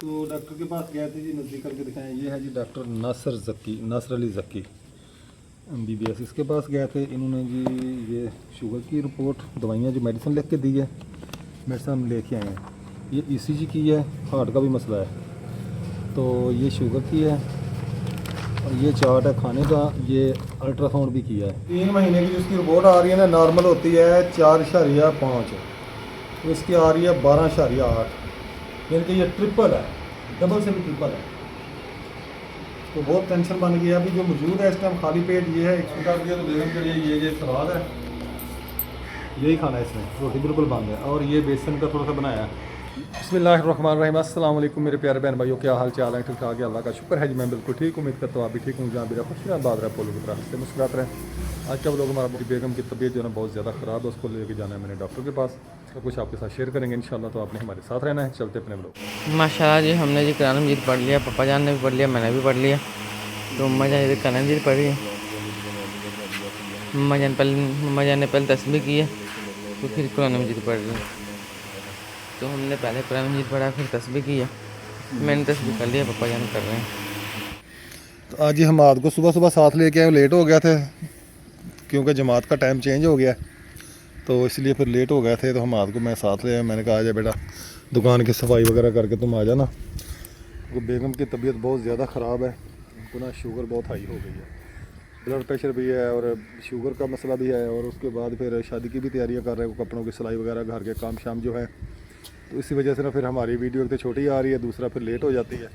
तो डॉक्टर के पास गए थे जी, नज़दीक करके दिखाएं। ये है जी डॉक्टर नासर अली ज़क्की MBBS, इसके पास गए थे। इन्होंने जी ये शुगर की रिपोर्ट, दवाइयाँ जो मेडिसिन लिख के दी है, मेडिसिन हम लेके आए हैं। ये ECG की है, हार्ट का भी मसला है। तो ये शुगर की है और ये चार्ट है खाने का। ये अल्ट्रासाउंड भी किया है। 3 महीने की जिसकी रिपोर्ट आ रही है ना, नॉर्मल होती है 4.5, तो इसकी आ रही है 12.8, यानी कि ये ट्रिपल है, डबल से भी ट्रिपल है। तो बहुत टेंशन बन गई है। अभी जो मौजूद है इस टाइम खाली पेट ये है। एक कर दिया तो बेगम के लिए ये सलाद है, यही खाना है इसमें। रोटी बिल्कुल बंद है। और ये बेसन का थोड़ा सा बनाया है। बिस्मिल्लाहिर्रहमानिर्रहीम। अस्सलाम वालेकुम मेरे प्यारे बहन भाइयों, क्या हाल चाल है? ठीक ठाक है, अल्लाह का शुक्र है जी। मैं बिल्कुल ठीक, उम्मीद करता हूँ आप भी ठीक हूँ। जहाँ भी रहा खुश बात रहा, पोलो की तरह से मुस्कुराते रहें। आज का लोग हमारा मेरी बेगम की तबीयत जो है बहुत ज़्यादा ख़राब है, उसको लेके जाना है मैंने डॉक्टर के पास। तो कुछ आपके साथ शेयर करेंगे इंशाल्लाह। तो आपने हमारे साथ रहना है। चलते अपने लोग। माशाल्लाह जी, हमने जी कुरान मजीद पढ़ लिया, पापा जान ने भी पढ़ लिया, मैंने भी पढ़ लिया। तो मम्मा जान इधर कुरान मजीद पढ़ रही है। मम्मा जान ने पहले तस्बीह की है, तो फिर कुरान मजीद पढ़ रही है। तो हमने पहले कुरान मजीद पढ़ा, फिर तस्बीह की है। मैंने तस्बीह कर लिया, पापा जान कर रहे हैं। तो आज ही हम आज को सुबह सुबह साथ लेके आए, लेट हो गया थे क्योंकि जमात का टाइम चेंज हो गया, तो इसलिए फिर लेट हो गए थे। तो हम आज को मैं साथ ले आया। मैंने कहा आजा बेटा, दुकान की सफाई वगैरह करके तुम आ जाना। वो बेगम की तबीयत बहुत ज़्यादा ख़राब है, उनको ना शुगर बहुत हाई हो गई है, ब्लड प्रेशर भी है और शुगर का मसला भी है। और उसके बाद फिर शादी की भी तैयारियां कर रहे हैं, कपड़ों की सिलाई वगैरह, घर के काम शाम जो है। तो इसी वजह से ना फिर हमारी वीडियो एक तो छोटी आ रही है, दूसरा फिर लेट हो जाती है।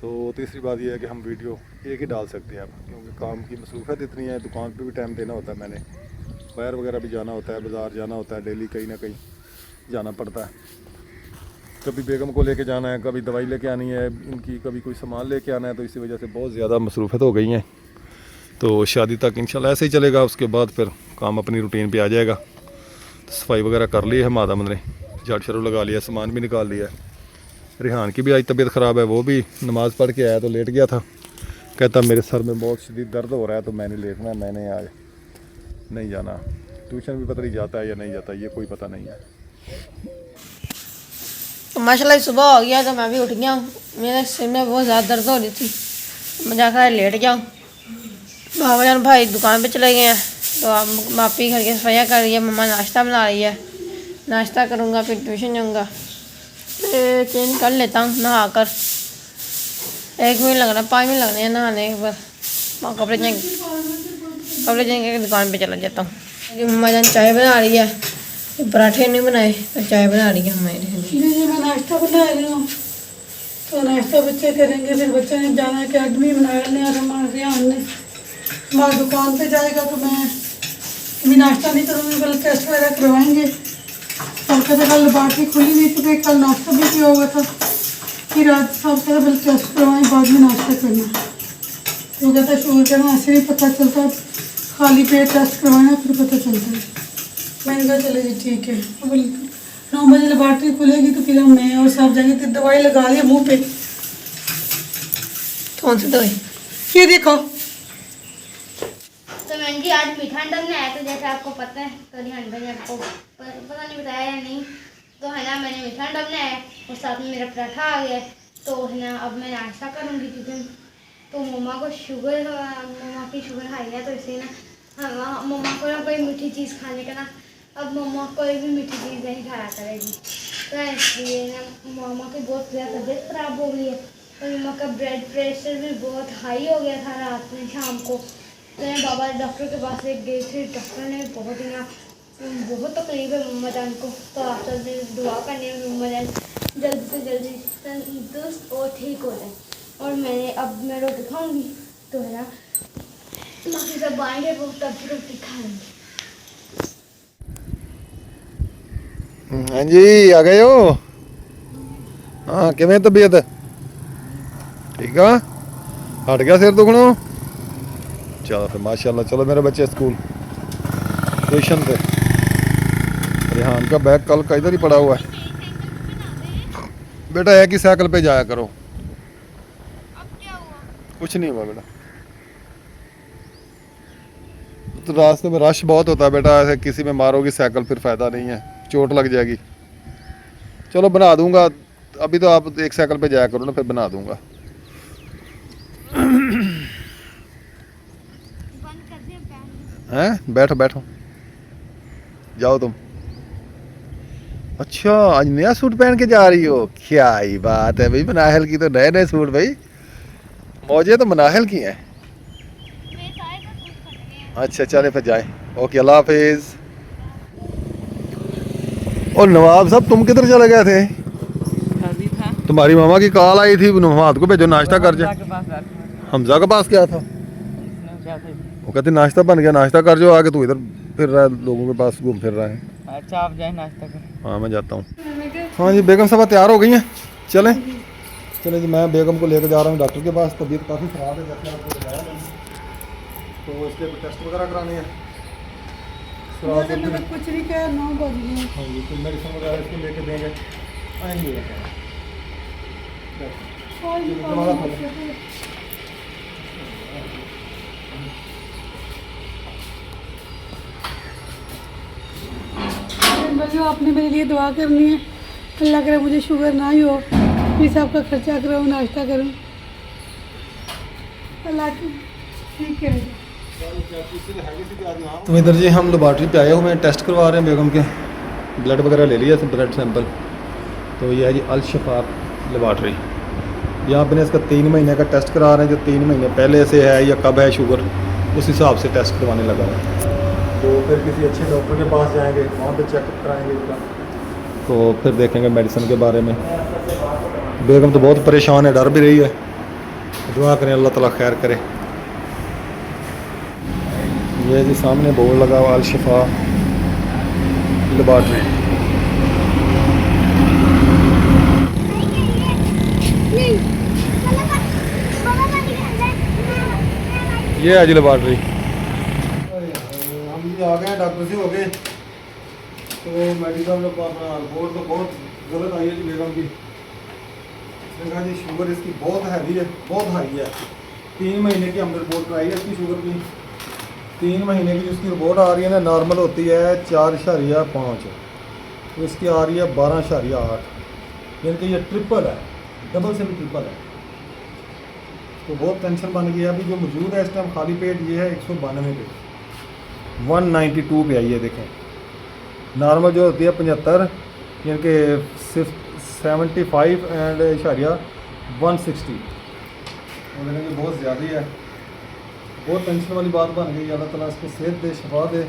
तो तीसरी बात यह है कि हम वीडियो एक ही डाल सकते हैं अब, क्योंकि काम की मसरूफियत इतनी है, दुकान पर भी टाइम देना होता है, मैंने बाहर वगैरह भी जाना होता है, बाज़ार जाना होता है, डेली कहीं ना कहीं जाना पड़ता है। कभी बेगम को लेके जाना है, कभी दवाई लेके आनी है इनकी, कभी कोई सामान लेके आना है। तो इसी वजह से बहुत ज़्यादा मसरूफियत हो गई हैं। तो शादी तक इंशाल्लाह ऐसे ही चलेगा, उसके बाद फिर काम अपनी रूटीन पे आ जाएगा। तो सफाई वगैरह कर ली है, मादा ने झाड़ू शाड़ू लगा लिया, सामान भी निकाल लिया। रिहान की भी आज तबीयत ख़राब है, वो भी नमाज़ पढ़ के आया तो लेट गया था। कहता मेरे सर में बहुत शदीद दर्द हो रहा है, तो मैंने लेटना, मैंने आज नहीं जाना। ट्यूशन भी पता नहीं जाता है या नहीं जाता, ये कोई पता नहीं है। माशाल्लाह सुबह हो गया तो मैं भी उठ गया हूँ। मेरे सिर में बहुत ज़्यादा दर्द हो रही थी, मैं जाकर लेट जाऊँ। बाबा जान भाई दुकान पे चले गए हैं, तो अब मापी घर के सफाइयाँ कर रही है, मम्मा नाश्ता बना रही है। नाश्ता करूँगा फिर ट्यूशन जाऊँगा। तो चेंज कर लेता हूँ नहा कर। 1 मिनट लगना, 5 मिनट लगने हैं नहाने के बाद। कपड़े चेंज करके दुकान पे चला जाता हूँ। मम्मा जान चाय बना रही है, पराठे नहीं बनाए तो चाय बना रही है हमारे लिए। जी मैं नाश्ता बना रही हूँ, तो नाश्ता बच्चे करेंगे, फिर बच्चे ने जाना है अकेडमी बनाया और हमारे यहाँ ने हमारी दुकान पे जाएगा। तो मैं अभी नाश्ता नहीं करूँगी, कल टेस्ट वगैरह करवाएंगे। सब कहते कल लेबॉर्ट्री खुली हुई थी, फिर कल नाश्ता भी किया हुआ था, फिर आज सब कहते पहले टेस्ट करवाएं बाद में नाश्ता करना। तो कहता शुगर का ना ऐसे नहीं पता चलता, खाली पेट टेस्ट करवाना फिर पता चलता है। मैंने कहा चले जी ठीक है। अब 9 बजे लेबॉर्ट्री खुलेगी तो फिर हम मैं और सब जाएंगे। तो दवाई लगा लिया मुंह पे। कौन सी दवाई? ये देखो। तो मैंने जी आज मीठा अंडा बनाया, तो जैसे आपको पता है, तो रिहान भाई ने आपको पता नहीं बताया या नहीं, तो है ना मैंने मीठा अंडा बनाया और साथ में मेरा पराठा आ गया। तो है ना अब मैं नाश्ता करूँगी, क्योंकि तो मम्मा की शुगर हाई है, तो इसलिए ना मम्मा को ना कोई मीठी चीज़ खाने का ना, अब मम्मा कोई भी मीठी चीज़ नहीं खाया करेगी। तो इसलिए ना मम्मा की बहुत ज़्यादा तबीयत ख़राब हो गई है, और मम्मा का ब्लड प्रेशर भी बहुत हाई हो गया था रात में शाम को। तो मैं बाबा डॉक्टर के पास एक गई थी, डॉक्टर ने बहुत तकलीफ है मम्मा जान को। तो आप सब दुआ करने में मम्मा जान जल्दी से जल्दी तंदुरुस्त और ठीक हो जाए। और मैं रोटी खाऊँगी, तो है ना बाकी सब आएंगे वो तब रोटी खाएंगे। हाँ जी, आ गए हो? हाँ, किवें तबीयत? ठीक है, हट गया सिर दुखनों? चलो फिर माशाल्लाह। चलो मेरे बच्चे स्कूल ट्यूशन पे। रिहान का बैग कल का इधर ही पड़ा हुआ है। बेटा एक ही साइकिल पे जाया करो। कुछ नहीं हुआ बेटा, तो रास्ते में रश बहुत होता है बेटा, ऐसे किसी में मारोगी साइकिल फिर फ़ायदा नहीं है, चोट लग जाएगी। चलो बना दूंगा, अभी तो आप एक साइकिल पे जाया करो ना, फिर बना दूंगा। बंद कर दिया बैग। हैं बैठो बैठो, जाओ तुम। अच्छा आज नया सूट पहन के जा रही हो, क्या ही बात है भाई। मनाहल की तो नए नए सूट भाई, मौजे तो मनाहल की हैं। मेरे सारे तो सूट फट गए हैं। अच्छा चले फिर जाए, ओके अल्लाह हाफिज। और नवाब साहब तुम किधर चले गए थे? अभी था तुम्हारी मामा की कॉल आई थी, नवाब को भेजो नाश्ता कर जाए। के पास बैठा हमजा के पास क्या था? इसने क्या था? वो कहते नाश्ता बन गया, नाश्ता कर जो आके। तू इधर फिर रहा है, लोगों के पास घूम फिर रहा है। अच्छा आप जाए नाश्ता करें। हाँ मैं जाता हूँ। हाँ जी बेगम साहब तैयार हो गई हैं, चलें। चले जी, मैं बेगम को लेकर जा रहा हूँ डॉक्टर के पास। तबीयत काफ़ी ख़राब है, जैसे आपको बताया मैंने, तो इसके टेस्ट वगैरह कराने हैं। मुझे तो मतलब कुछ नहीं कहा, 9 बज गए। हाँ जी, कोई मेडिसिन वगैरह इसको लेके देंगे, आएंगे। और ये दरवाज़ा खोलो। भाइयों आपने मेरे लिए दुआ करनी है, अल्लाह करे मुझे शुगर ना ही हो, प्लीज़ आपका खर्चा कराऊँ, नाश्ता करूँ, अल्लाह ठीक है। तो इधर जी हम लेबॉर्ट्री पे आए हुए हैं, टेस्ट करवा रहे हैं बेगम के। ब्लड वगैरह ले लिया, ब्लड सैंपल। तो ये है जी अल शफा लेबॉर्ट्री। यहाँ पे इसका 3 महीने का टेस्ट करा रहे हैं, जो 3 महीने पहले से है या कब है शुगर, उस हिसाब से टेस्ट करवाने लगा है। तो फिर किसी अच्छे डॉक्टर के पास जाएंगे, वहाँ पे चेकअप कराएंगे इसका, तो फिर देखेंगे मेडिसिन के बारे में। बेगम तो बहुत परेशान है, डर भी रही है। दुआ करें अल्लाह ताला खैर करे। ये जी सामने बोर्ड लगा हुआ अल शफा लेबॉर्ट्री। ये है जी लेबॉर्ट्री। हम जी आ गए हैं, डॉक्टर से हो गए। तो मेडिकल में अपना रिपोर्ट तो बहुत गलत आई है जी बेगम की। इसने कहा जी शुगर इसकी बहुत हैवी है, बहुत हाई है। 3 महीने की हमने रिपोर्ट कराई है इसकी शुगर की। 3 महीने की जिसकी रिपोर्ट आ रही है ना, नॉर्मल होती है 4.5, तो इसकी आ रही है 12.8, यानी कि ये ट्रिपल है, डबल से भी ट्रिपल है। तो बहुत टेंशन बन गई है। अभी जो मौजूद है इस टाइम खाली पेट ये है 192 पे, 192 पे आई है। देखें नॉर्मल जो होती है 75, यानी कि सिर्फ 75 एंड इशारिया 160, और यानी कि बहुत ज़्यादा है। बहुत टेंशन वाली बात बन गई। अल्लाह ताला इसको सेहत दे, शफा दे।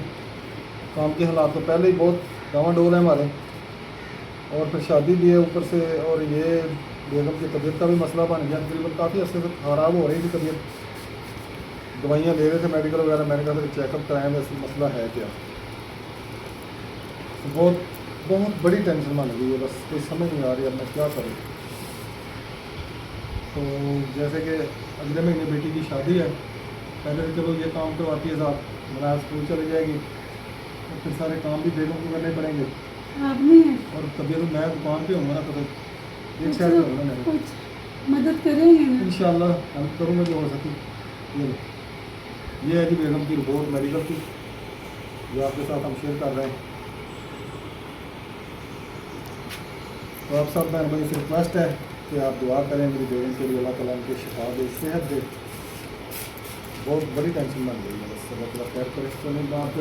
काम के हालात तो पहले ही बहुत डावाडोल है हमारे, और फिर शादी भी है ऊपर से, और ये बेगम की तबीयत का भी मसला बन गया। तकरीबन काफ़ी अर्से से ख़राब हो रही थी तबीयत, दवाइयाँ ले रहे थे मेडिकल वगैरह। मैंने कहा फिर चेकअप कराएँ, वैसे मसला है क्या। बहुत बहुत बड़ी टेंशन बन गई है, बस कोई समझ नहीं आ रही अब मैं क्या करूँ। तो जैसे कि अगले महीने बेटी की शादी है, पहले तो चलो ये काम करवाती है साहब, मेरा स्कूल चली जाएगी, और फिर सारे काम भी बेगम को करने पड़ेंगे। आप नहीं है और तबीयत मैं दुकान पे हूँगा ना, तो एक साइड पे होगा मेरे। कुछ मदद करेंगे ना? इंशाल्लाह हेल्प करूँगा जो हो सके। ये है जी बेगम की रिपोर्ट मेडिकल की, जो आपके साथ हम शेयर कर रहे हैं। तो आप सब बहन भाई से रिक्वेस्ट है कि आप दुआ करें मेरी बेगम के लिए, अल्लाह ताला उनके शिफा दे, सेहत दे। बहुत बड़ी टेंशन बन गई है, बस अल्लाह ताला खैर करे। तो नहीं बात,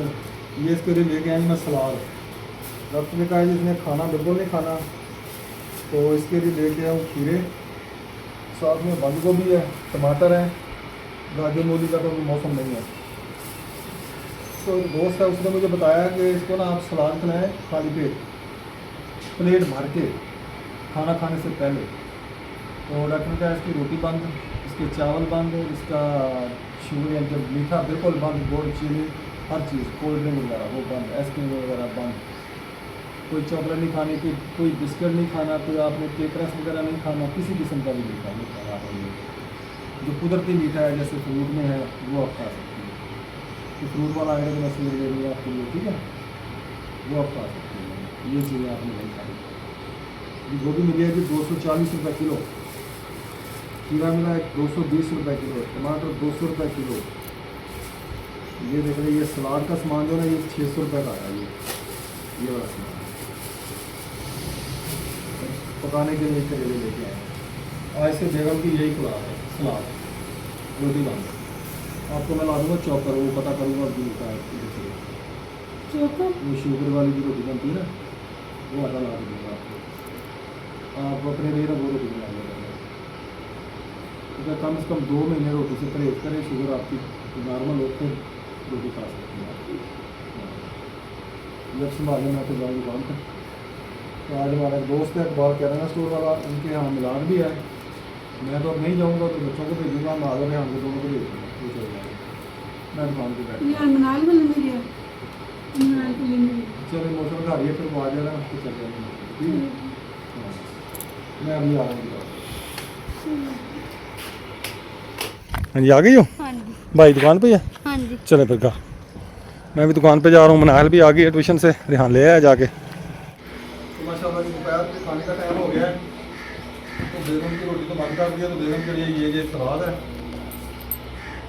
ये इसके लिए लेके आई मैं सलाद। डॉक्टर ने कहा है जिसने खाना बिल्कुल नहीं खाना, तो इसके लिए लेके आऊँ खीरे, साथ में बंद गोभी है, टमाटर है, गाजर मूली का तो मौसम नहीं है। तो एक दोस्त है उसने मुझे बताया कि इसको ना आप सलाद खिलाएँ खाली पेट, प्लेट भर के खाना खाने से पहले। तो डॉक्टर ने कहा इसकी रोटी बंद, इसके चावल बंद, इसका शुगर या जब मीठा बिल्कुल बंद, गुड़ चीनी हर चीज़, कोल्ड ड्रिंक वगैरह वो बंद, आइसक्रीम वगैरह बंद, कोई चॉकलेट नहीं खानी, कोई बिस्किट नहीं खाना, कोई आपने केक रस वगैरह नहीं खाना, किसी किस्म का भी मीठा नहीं खाना आपने। जो कुदरती मीठा है जैसे फ्रूट में है वो आप खा सकते हैं। तो फ्रूट वाला आएगा तो मैं सूर ले लूँगा आपके लिए, ठीक है, वो आप खा सकते हैं। ये चीज़ें आपने नहीं खानी। गोभी मिली है कि 240 रुपये किलो, खीरा मिला है 220 रुपये किलो, टमाटर 200 रुपये किलो। ये देख रहे ये सलाद का सामान जो है ये 600 रुपये का आया ये वाला सामान। पकाने के लिए करेले लेके आए हैं। आज से बेगम की यही खुराक है, सलाद रोटी बंद। आपको मैं ला दूँगा चॉपर, वो पता करूँगा कि का है चोकर वो शुगर वाली जो रोटी बनती है ना, वो आटा ला दूँगा आपको। आप अपने लिए ना वो रोटी बना लेंगे। अगर कम से कम 2 महीने रोटी से परहेज करें, शुगर आपकी नॉर्मल हो फिर रोटी खा सकते हैं आप। जब संभाले मैं तो जाऊँगी दुकान पर। तो आज हमारा एक दोस्त है इकबाल किराना स्टोर वाला, उनके यहाँ मिलाद भी है। मैं तो अब नहीं जाऊँगा, तो बच्चों को भेजूँगा, हम आगे हम दोनों को भेज दूँगा, वो चल जाएगा। मैं दुकान पर बैठ यार मनाल में लेने गया, मनाल को लेने गया। चले मौसम खा रही है, फिर वो आ जाएगा तो चल जाएंगे। ठीक है, हाँ। मैं अभी आ रहा हूँ। हाँ जी, आ गई हो? हाँ जी भाई दुकान पे है? हाँ जी। चले फिर का मैं भी दुकान पे जा रहा हूँ। मनाल भी आ गई है ट्यूशन से, रिहान ले आया जाके। तो माशाल्लाह जी दोपहर के खाने का टाइम हो गया है। तो बेगम की रोटी तो बंद कर दिया, तो बेगम के लिए ये सलाद है,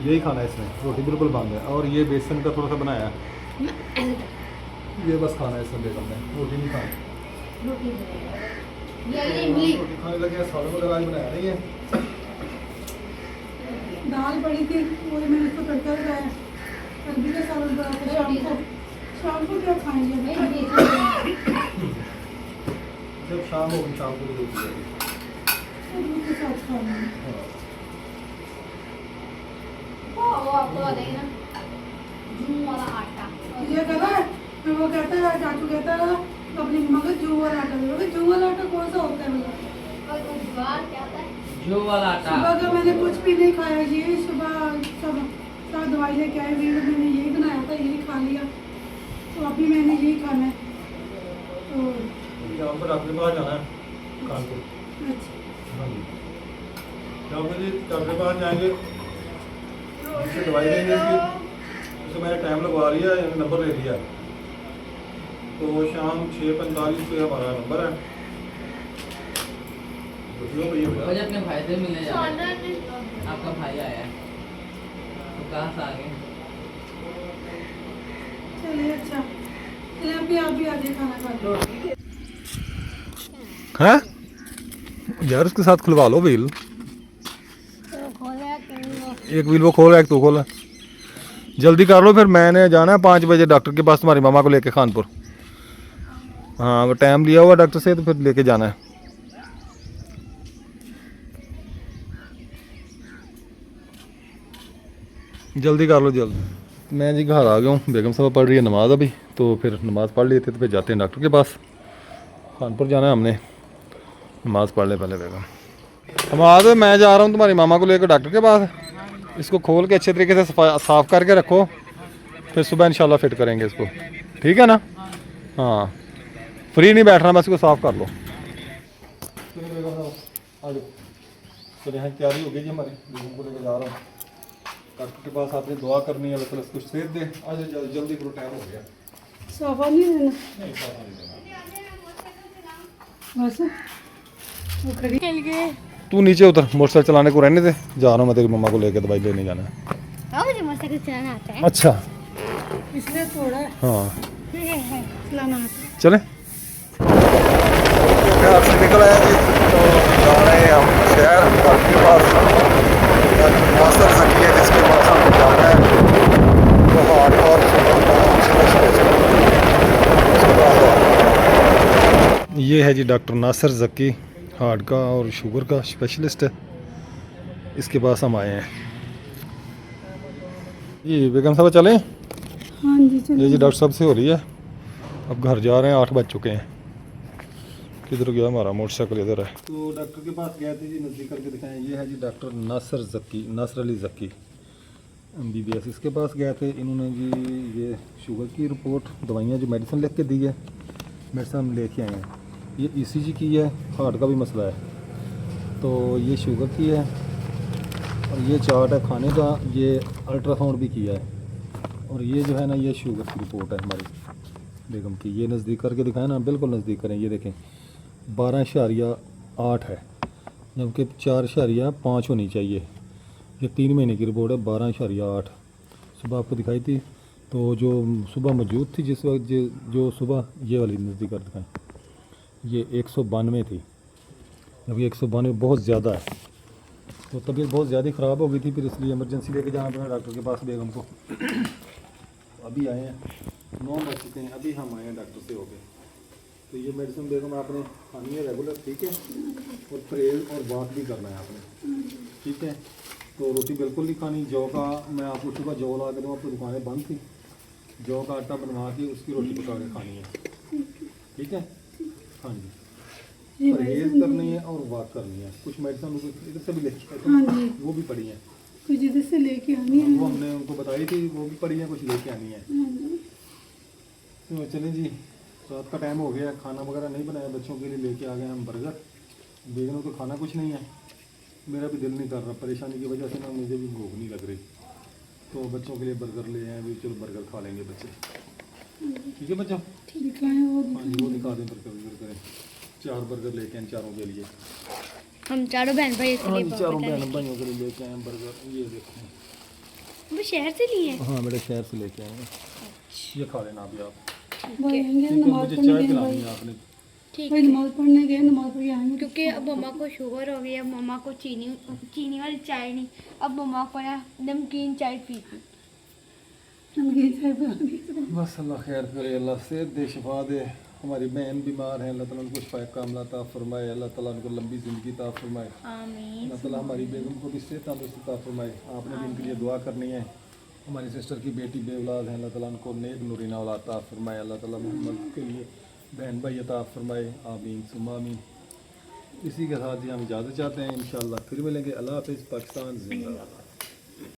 यही खाना है इसमें। रोटी बिल्कुल बंद है, और ये बेसन का थोड़ा सा बनाया है, ये बस खाना है इसमें बेगम ने, रोटी नहीं खानी। रोटी रोटी खाने लगे हैं, सालन वगैरह आज बनाया नहीं है। दाल पड़ी थी, वही मैंने इसको तड़का लगाया। अरबी का सालन बना था शाम को क्या खाएंगे? जब शाम होगी शाम को रोटी है। अरबी के साथ खा लेंगे। वो आपको देना जूम वाला आटा। ये कहता है, तो वो कहता है, चाचू कहता है अपनी मम्मा को जू वाला आटा दे। जू वाला आटा कौन सा होता है? मतलब और ज्वार क्या होता है? जो वाला आटा सुबह का मैंने कुछ भी नहीं खाया, ये सुबह सब दवाई लेके आए वीर, मैंने यही बनाया था, यही खा लिया। तो अभी मैंने यही खाना है। तो यहाँ पर आपके पास जाना है कानपुर। अच्छा, हाँ जी, यहाँ पर जी डॉक्टर के पास जाएंगे, उससे दवाई लेंगे उसकी। उससे मैंने टाइम लगवा लिया है, नंबर ले लिया। तो शाम 6:45 पे हमारा नंबर है। आज अपने भाई से मिलने जा रहे हैं। आपका भाई आया है तो कहाँ से आ गए? चलिए अच्छा, चलिए अभी आप भी आगे खाना खा लो। हैं यार, उसके साथ खुलवा लो व्हील। एक व्हील वो खोल, एक तू खोल। जल्दी कर लो, फिर मैंने जाना है 5 बजे डॉक्टर के पास तुम्हारी मामा को लेके खानपुर। हाँ, वो टाइम लिया हुआ डॉक्टर से, तो फिर लेके जाना है। जल्दी कर लो जल्दी। मैं जी घर आ गया हूँ, बेगम साहब पढ़ रही है नमाज़ अभी, तो फिर नमाज़ पढ़ लेते तो फिर जाते हैं डॉक्टर के पास। खानपुर जाना है हमने, नमाज़ पढ़ ले पहले बेगम। नमाज मैं जा रहा हूँ तुम्हारी मामा को लेकर डॉक्टर के पास। इसको खोल के अच्छे तरीके से साफ़ करके रखो, फिर सुबह इंशाल्लाह फिट करेंगे इसको, ठीक है ना? हाँ, फ्री नहीं बैठना, बस इसको साफ़ कर लो। चलिए तैयारी हो गई जी हमारी, बेगम को लेकर जा रहा हूँ डॉक्टर के पास। आपने दुआ करनी है, अल्लाह ताला कुछ सेहत दे। आज जल्दी करो, टाइम हो गया। साफा नहीं देना नहीं साफ़ नहीं देना। बस वो खड़ी चल गए। तू नीचे उतर, मोटरसाइकिल चलाने को रहने दे, जा रहा हूँ मैं तेरी मम्मा को लेकर दवाई लेने जाना है। मुझे मोटरसाइकिल चलाना आता है। अच्छा, इसलिए थोड़ा है हाँ चलाना आता है। चले। घर से निकल आए जी, तो जा रहे हैं हम शहर डॉक्टर के पास। नासिर ज़की है जिसके पास हमें जाना है, तो हार्ट और ये है जी डॉक्टर नासिर ज़की, हार्ट का और शुगर का स्पेशलिस्ट है, इसके पास हम आए हैं। ये बेगम साहब चलें? हाँ जी चलिए। ये जी डॉक्टर साहब से हो रही है, अब घर जा रहे हैं, 8 बज चुके हैं। किधर गया हमारा मोटरसाइकिल? इधर है। तो डॉक्टर के पास गए थे जी, नज़दीक करके दिखाएं। ये है जी डॉक्टर नासिर ज़की, नासिर अली ज़की MBBS, इसके पास गए थे। इन्होंने जी ये शुगर की रिपोर्ट, दवाइयाँ जो मेडिसिन लिख के दी है, मेडिसिन हम लेके आए हैं। ये ECG की है, हार्ट का भी मसला है, तो ये शुगर की है, और ये चार्ट है खाने का, ये अल्ट्रासाउंड भी किया है, और ये जो है ना ये शुगर की रिपोर्ट है हमारी बेगम की। ये नज़दीक करके दिखाएं ना, बिल्कुल नज़दीक करें। ये देखें 12.8 है, जबकि 4.5 होनी चाहिए। ये 3 महीने की रिपोर्ट है, 12.8। सुबह आपको दिखाई थी, तो जो सुबह मौजूद थी जिस वक्त जो सुबह, ये वाली नज़दीक कर दिखाएं, ये 192 थी, अभी 192 बहुत ज़्यादा है, तो तबीयत बहुत ज़्यादा ख़राब हो गई थी, फिर इसलिए इमरजेंसी लेके जाना पड़ा डॉक्टर के पास बेगम को। अभी आए हैं, 9 बज चुके हैं, अभी हम आए हैं डॉक्टर से होके। तो ये मेडिसिन बेगम आपने खानी है रेगुलर, ठीक है, और परहेज और वॉक भी करना है आपने, ठीक है। तो रोटी बिल्कुल नहीं खानी। जौ का मैं आपको सुबह जौ ला के दूँ, आपकी दुकानें बंद थी, जौ का आटा बनवा के उसकी रोटी पका के खानी है, ठीक है। हाँ जी, परहेज करनी है और वॉक करनी है। कुछ मेडिसिन इधर से भी लेके आए थे, हाँ जी, वो भी पड़ी हैं, कुछ इधर से लेके आनी है। वो हमने उनको बताई थी, वो भी पड़ी हैं, कुछ लेके आनी है। हाँ जी। तो चलें जी, रात का टाइम हो गया, खाना वगैरह नहीं बनाया, बच्चों के लिए लेके आ गए हम बर्गर। बेगम को खाना कुछ नहीं है, मेरा भी दिल नहीं कर रहा, परेशानी की वजह से ना मुझे भी भूख नहीं लग रही, तो बच्चों के लिए बर्गर ले आए, भी चलो बर्गर खा लेंगे बच्चे, ठीक है बच्चों। दिखाएं वो हाँ जी, वो दिखा दें बर्गर करें। 4 बर्गर लेके आए चारों के लिए। हम चारों बहन भाई इसके हाँ लिए जी, चारों बहन भाइयों के लिए लेके आए हैं बर्गर, ये देखो। वो शहर से लिए हैं। हाँ, मेरे शहर से लेके आए हैं, ये खा लेना अभी आप, भाई आएंगे ठीक है। नमाज मुझे पढ़ने चाय गए पिलानी भाई, है आपने। ठीक भाई नमाज पढ़ने गए, नमाज पढ़ के आएंगे। क्योंकि अब मम्मा को शुगर हो गई है, मम्मा को चीनी वाली चाय नहीं, अब मम्मा को ना नमकीन चाय पीती। नमकीन चाय पिलानी। बस अल्लाह खैर करे, अल्लाह सेहत दे, शिफा दे। हमारी बहन बीमार है, अल्लाह ताला उनको शिफा कामला अता फरमाए, अल्लाह ताला उनको लंबी ज़िंदगी अता फरमाए, आमीन। अल्लाह ताला हमारी बेगम को भी सेहत तंदुरुस्ती अता फरमाए। आपने भी इनके लिए दुआ करनी है। हमारी सिस्टर की बेटी बे औलाद है, अल्लाह ताला उनको नेक नूरीना औलाद अता फरमाए, अल्लाह ताला मोहम्मद के लिए बहन भाई अता फरमाए, आमीन सुम्मा आमीन। इसी के साथ ही हम इजाज़त चाहते हैं, इंशाअल्लाह फिर मिलेंगे। अल्लाह हाफ़िज़। पाकिस्तान जिंदाबाद।